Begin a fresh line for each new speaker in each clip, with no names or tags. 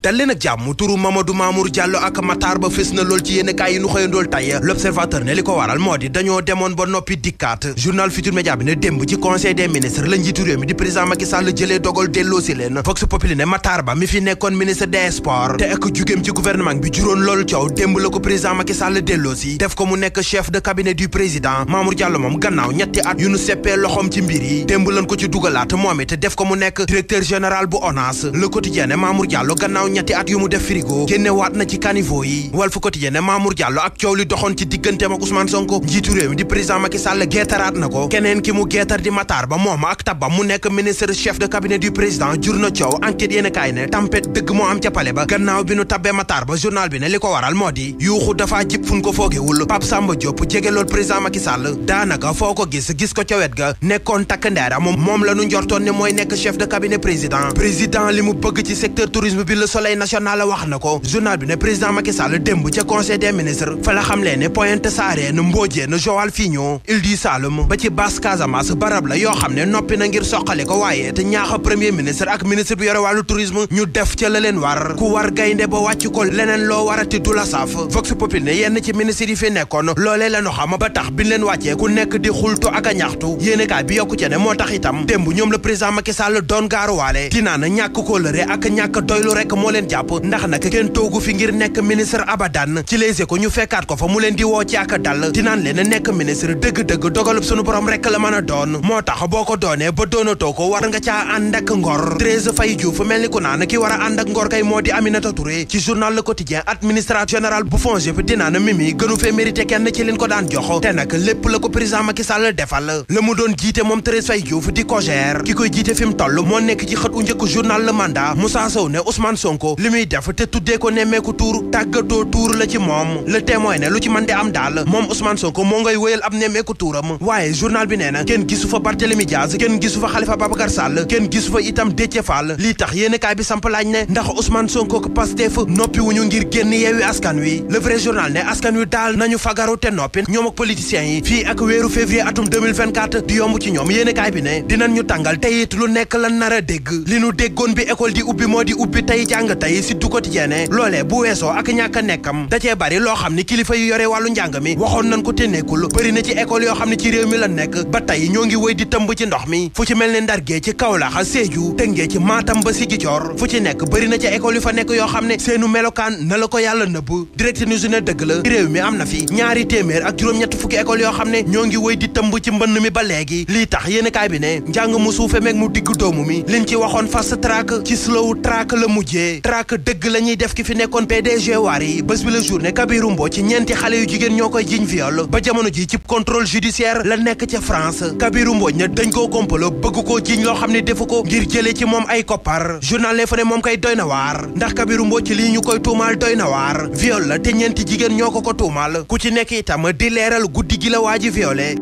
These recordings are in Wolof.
dal leen ak jàmm turu Mamadou Mamour Diallo ak Matar Ba fës na lool ci yéenekaay yi nu xëyandool tey l'observateur ne li ko waral moo di dañoo demoon ba noppi dikkaat journal Futurs Médias bi ne démb ci conseil des ministres la njiitu réew mi di président Macky Sall jëlee dogal delloo si leen Vox Populi ne Matar Ba mi fi nekkoon ministre des sports te ak jugeem ci gouvernement bi juróon loolu coow démb la ko président Macky Sall delloo si def ko mu nekk chef de cabinet du président Mamour Diallo moom gannaaw ñetti at yu nu seppee loxoom ci mbir yi démb lañ ko ci dugalaat moom it def ko mu nekk directeur général bu ONAS Le Quotidien ne Mamour Diallo gannaaw ñetti at yu mu def frigo génne waat na ci caniveau yi Walf Quotidien ne Mamour Diallo ak coow li doxoon ci digganteem ak Ousmane Sonko njiitu réew mi di président Macky Sall geetaraat na ko keneen ki mu geetar di Matar Ba moom ak tabba mu nekk ministre chef de cabinet du président jur na coow enquête yéen a kaay ne tempête dëgg moo am ca pale ba gannaaw bi nu tabbee Matar Ba journal bi ne li ko waral moo di yuuxu dafa jib fun ko foogewul Pape Samba Diop jege lool président Macky Sall daanaka foo ko gis ko ca wet ga nekkoon takk ndeera moom la nu njortoon ne mooy nekk chef de cabinet président li mu bëgg ci secteur tourisme bi Le Soleil national wax na ko journal bi ne président Macky Sall démb ca conseil des ministres fa la xamle ne Pointe Sarène Mbodiène Joal Fignon Île du Saloum ba ci Basse Casamance barab la yoo xam ne noppi na ngir soqali ko waaye te ñaaxa premier ministre ak ministre bi yore wàllu tourisme ñu def ca la leen war ku war gaynde ba wàcc ko leneen loo warati du la saaf Vox Populi ne yenn ci ministre yi fi nekkoon loolee la ñu xam ba tax biñ leen wàccee ku nekk di xultu ak a ñaxtu yéenekaay bi yokku ca ne moo tax itam démb ñoom la président Macky Sall doon gaaruwaale dinaa na ñàkk kóllëre ak ñàkk doylu rek moo leen jàpp ndax nag kenn toogu fi ngir nekk ministre abadan ci Les Échos ñu fekkaat ko fa mu leen di woo ci ak dal dinaan leen nekk ministre dëgg-dëgg dogalub sunu borom rek la mën a doon moo tax boo ko doonee ba doonatoo ko war nga caa ànd ak ngor Thérèse Faye Diouf mel ni ku naan ki war a ànd ak ngor kay moo di Aminata Touré ci journal Le Quotidien administrateur général bu FONGIP dinaan Mimi gënu fee mérité kenn ci leen ko daan jox te nag lépp la ko président Macky Sall defal la mu doon jiite moom Thérèse Faye Diouf di COJER ki koy jiite fi mu toll moo nekk ci xët u njëkk journal Le Mandat Moussa Sow ne Ousmane Sonko li muy def te tuddee ko nemmeeku tuur tàggatoo tuur la ci moom Le Témoin ne lu ci mën di am daal moom Ousmane Sonko moo ngay wéyal ab nemmeeku tuuram waaye journal bi nee na kenn gisu fa Barthélémy Diaz kenn gisu fa Khalifa Babacar Sall kenn gisu fa itam Déthié Fall lii tax yéenekaay bi samp laaj ne ndax Ousmane Sonko ko Pastef noppi wuñu ngir génn Yewwi Askan Wi Le Vrai Journal ne askan wi daal nañu fagaru te noppi ñoom ak politiciens yi fii ak weeru février atum 2024 di yomb ci ñoom yéenekaay bi ne dinañ ñu tàngal tey it lu nekk lan nar a dégg li nu déggoon bi école di ubbi moo di ubbi tey jàng tey si du quotidien ne loolee bu weesoo ak ñàkk a nekkam da cee bari loo xam ni kilifa yu yore wàllu njàng mi waxoon nañ ko te nekkul bëri na ci école yoo xam ne ci réew mi la nekk ba tey ñoo ngi wéy di tëmb ci ndox mi fu ci mel ne Ndar Géej ci Kaolack Sédhiou Tëngéej ci Matam ba Ziguinchor fu ci nekk bëri na ci école yu fa nekk yoo xam ne seenu melokaan na la ko yàlla nëbb Direct News ne dëgg la réew mi am na fi ñaari téeméer ak juróom-ñett fukki école yoo xam ne ñoo ngi wéy di tëmb ci mbënn mi ba léegi lii tax yéenekaay bi ne njàng mu suufe meeg mu digg doomu mi liñ ci waxoon fast track ci slow track la mujjee track dëgg la ñuy def ki fi nekkoon PDG waar yi bés bi la journée Kabirou Mbodj ci ñeenti xale yu jigéen ñoo koy jiñ viol ba jamono ji ci contrôle judiciaire la nekk ca France Kabirou Mbodj ne dañ koo kompalo bëgg koo jiñ loo xam ne defu ko ngir jële ci moom ay koppar journal Le fa ne moom kay doy na waar ndax Kabirou Mbodj ci lii ñu koy tuumaal doy na waar viol la te ñeenti jigéen ñoo ko tuumaal ku ci nekk itam di leeral guddi gi la waa ji violé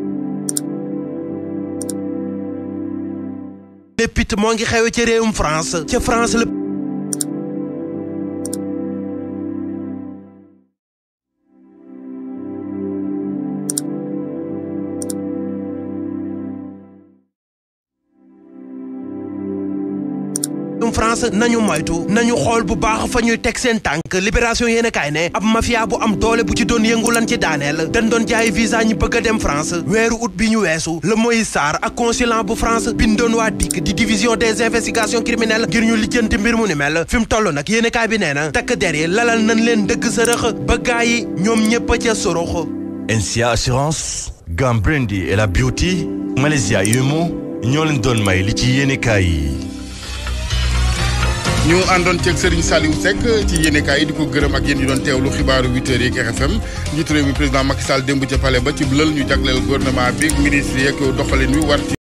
léppit moo ngi xewe ca réewum France ca France la France nañu moytu nañu xool bu baax fa ñuy teg seen tànk Libération yéen a kaay ne ab mafia bu am doole bu ci doon yëngu lan ci daaneel dañ doon jaay visa ñi bëgg a dem France weeru août bi ñu weesu la Moïse Sarr ak consulat bu France bindoon waa DIC di division des investigations criminelles ngir ñu lijjanti mbir mu ni mel fi mu toll nag yéen a kaay bi nee na takk der yi lalal nañ leen dëgg sërëx ba gaa yi ñoom ñëpp a ca sorox
NCA Assurance Gambrendi et la Beauty Malaysia UMO ñoo leen doon may li ci yéen a kaay yi
ñu àndoon ceeg Serigne Saliou Seck ci yéenekaay yi di ko gërëm ak yéen ñi doon teewlu xibaaru 8h yeeg RFM njiitu réew mi président Macky Sall démb ca palais ba ci lël ñu jagleel gouvernement bi ministre yeeg doxalin wi war ci